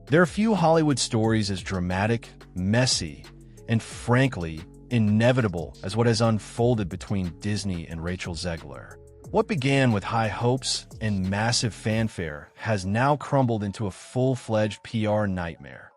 There are few Hollywood stories as dramatic, messy, and frankly, inevitable as what has unfolded between Disney and Rachel Zegler. What began with high hopes and massive fanfare has now crumbled into a full-fledged PR nightmare.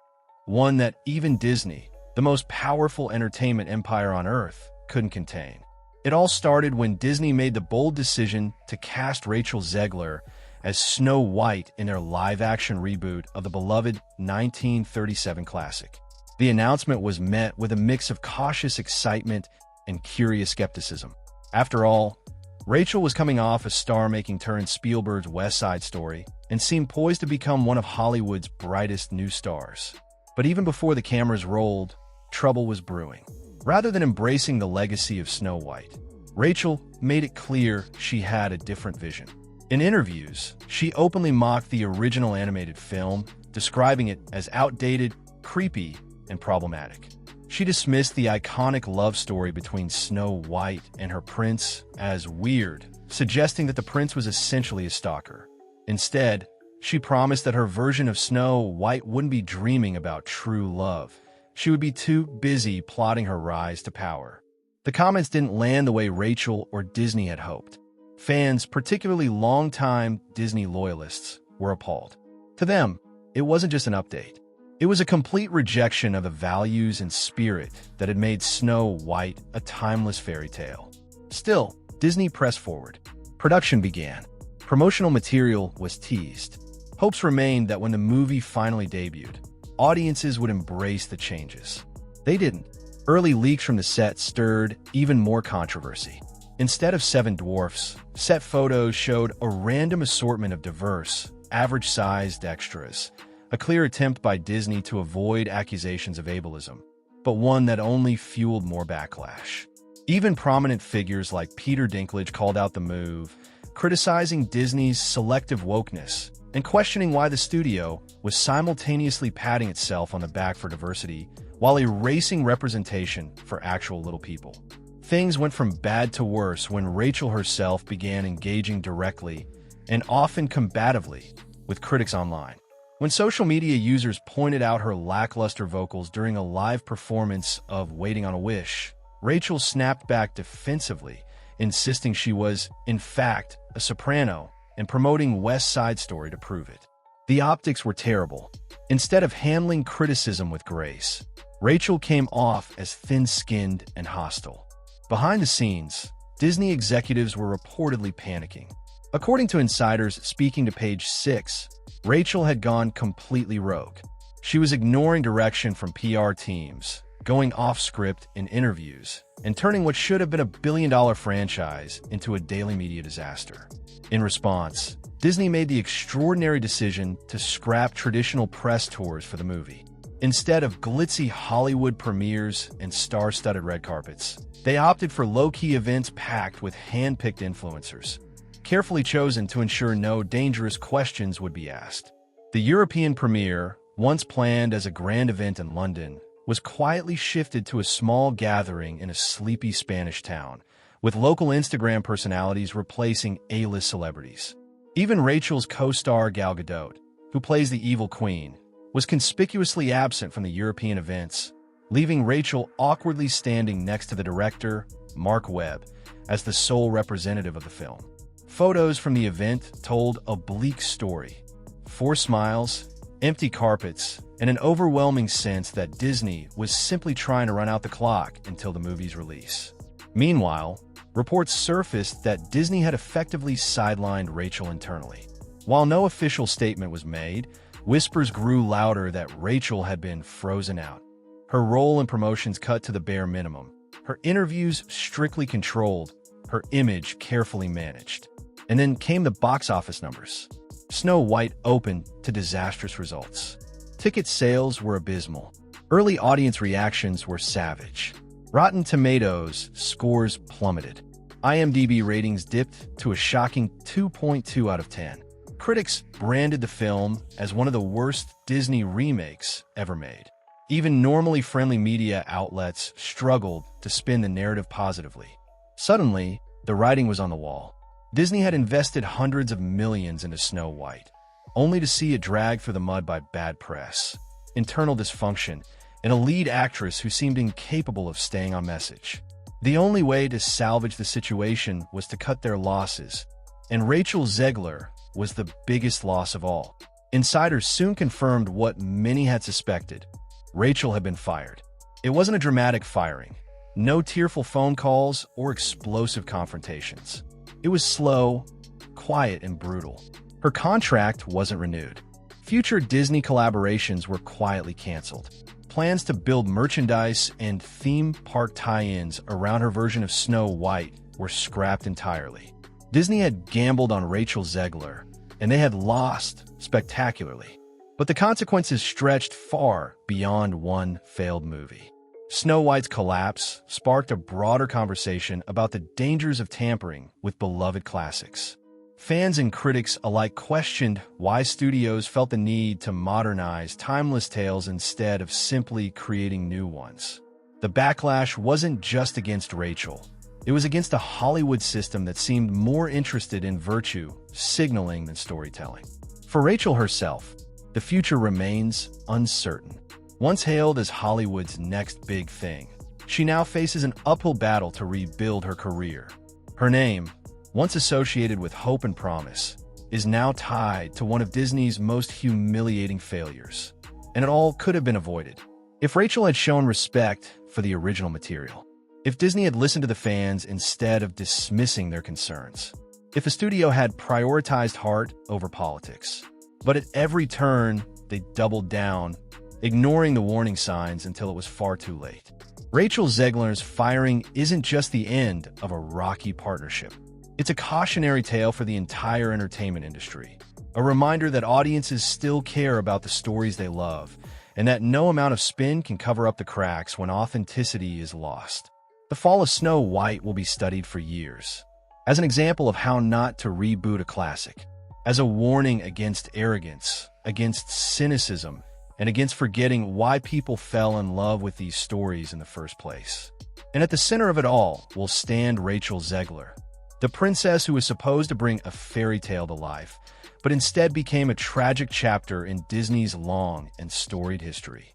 One that even Disney, the most powerful entertainment empire on Earth, couldn't contain. It all started when Disney made the bold decision to cast Rachel Zegler as Snow White in their live-action reboot of the beloved 1937 classic. The announcement was met with a mix of cautious excitement and curious skepticism. After all, Rachel was coming off a star-making turn in Spielberg's West Side Story and seemed poised to become one of Hollywood's brightest new stars. But even before the cameras rolled, trouble was brewing. Rather than embracing the legacy of Snow White, Rachel made it clear she had a different vision. In interviews, she openly mocked the original animated film, describing it as outdated, creepy, and problematic. She dismissed the iconic love story between Snow White and her prince as weird, suggesting that the prince was essentially a stalker. Instead, she promised that her version of Snow White wouldn't be dreaming about true love. She would be too busy plotting her rise to power. The comments didn't land the way Rachel or Disney had hoped. Fans, particularly longtime Disney loyalists, were appalled. To them, it wasn't just an update. It was a complete rejection of the values and spirit that had made Snow White a timeless fairy tale. Still, Disney pressed forward. Production began. Promotional material was teased. Hopes remained that when the movie finally debuted, audiences would embrace the changes. They didn't. Early leaks from the set stirred even more controversy. Instead of 7 dwarfs, set photos showed a random assortment of diverse, average-sized extras, a clear attempt by Disney to avoid accusations of ableism, but one that only fueled more backlash. Even prominent figures like Peter Dinklage called out the move, criticizing Disney's selective wokeness and questioning why the studio was simultaneously patting itself on the back for diversity while erasing representation for actual little people. Things went from bad to worse when Rachel herself began engaging directly and often combatively with critics online. When social media users pointed out her lackluster vocals during a live performance of Waiting on a Wish, Rachel snapped back defensively, insisting she was, in fact, a soprano and promoting West Side Story to prove it. The optics were terrible. Instead of handling criticism with grace, Rachel came off as thin-skinned and hostile. Behind the scenes, Disney executives were reportedly panicking. According to insiders speaking to Page 6, Rachel had gone completely rogue. She was ignoring direction from PR teams, going off-script in interviews, and turning what should have been a billion-dollar franchise into a daily media disaster. In response, Disney made the extraordinary decision to scrap traditional press tours for the movie. Instead of glitzy Hollywood premieres and star-studded red carpets, they opted for low-key events packed with hand-picked influencers, carefully chosen to ensure no dangerous questions would be asked. The European premiere, once planned as a grand event in London, was quietly shifted to a small gathering in a sleepy Spanish town, with local Instagram personalities replacing A-list celebrities. Even Rachel's co-star Gal Gadot, who plays the evil queen, was conspicuously absent from the European events, leaving Rachel awkwardly standing next to the director, Mark Webb, as the sole representative of the film. Photos from the event told a bleak story. 4 smiles, empty carpets, and an overwhelming sense that Disney was simply trying to run out the clock until the movie's release. Meanwhile, reports surfaced that Disney had effectively sidelined Rachel internally. While no official statement was made, whispers grew louder that Rachel had been frozen out. Her role in promotions cut to the bare minimum, her interviews strictly controlled, her image carefully managed. And then came the box office numbers. Snow White opened to disastrous results. Ticket sales were abysmal. Early audience reactions were savage. Rotten Tomatoes scores plummeted. IMDb ratings dipped to a shocking 2.2 out of 10. Critics branded the film as one of the worst Disney remakes ever made. Even normally friendly media outlets struggled to spin the narrative positively. Suddenly, the writing was on the wall. Disney had invested hundreds of millions into Snow White. only to see it dragged through the mud by bad press, internal dysfunction, and a lead actress who seemed incapable of staying on message. The only way to salvage the situation was to cut their losses, and Rachel Zegler was the biggest loss of all. Insiders soon confirmed what many had suspected. Rachel had been fired. It wasn't a dramatic firing. No tearful phone calls or explosive confrontations. It was slow, quiet, and brutal. Her contract wasn't renewed. Future Disney collaborations were quietly canceled. Plans to build merchandise and theme park tie-ins around her version of Snow White were scrapped entirely. Disney had gambled on Rachel Zegler, and they had lost spectacularly. But the consequences stretched far beyond one failed movie. Snow White's collapse sparked a broader conversation about the dangers of tampering with beloved classics. Fans and critics alike questioned why studios felt the need to modernize timeless tales instead of simply creating new ones. The backlash wasn't just against Rachel. It was against a Hollywood system that seemed more interested in virtue signaling than storytelling. For Rachel herself, the future remains uncertain. Once hailed as Hollywood's next big thing, she now faces an uphill battle to rebuild her career. Her name, once associated with hope and promise, is now tied to one of Disney's most humiliating failures. And it all could have been avoided if Rachel had shown respect for the original material. If Disney had listened to the fans instead of dismissing their concerns. If a studio had prioritized heart over politics. But at every turn, they doubled down, ignoring the warning signs until it was far too late. Rachel Zegler's firing isn't just the end of a rocky partnership. It's a cautionary tale for the entire entertainment industry, a reminder that audiences still care about the stories they love, and that no amount of spin can cover up the cracks when authenticity is lost. The fall of Snow White will be studied for years, as an example of how not to reboot a classic, as a warning against arrogance, against cynicism, and against forgetting why people fell in love with these stories in the first place. And at the center of it all will stand Rachel Zegler, the princess who was supposed to bring a fairy tale to life, but instead became a tragic chapter in Disney's long and storied history.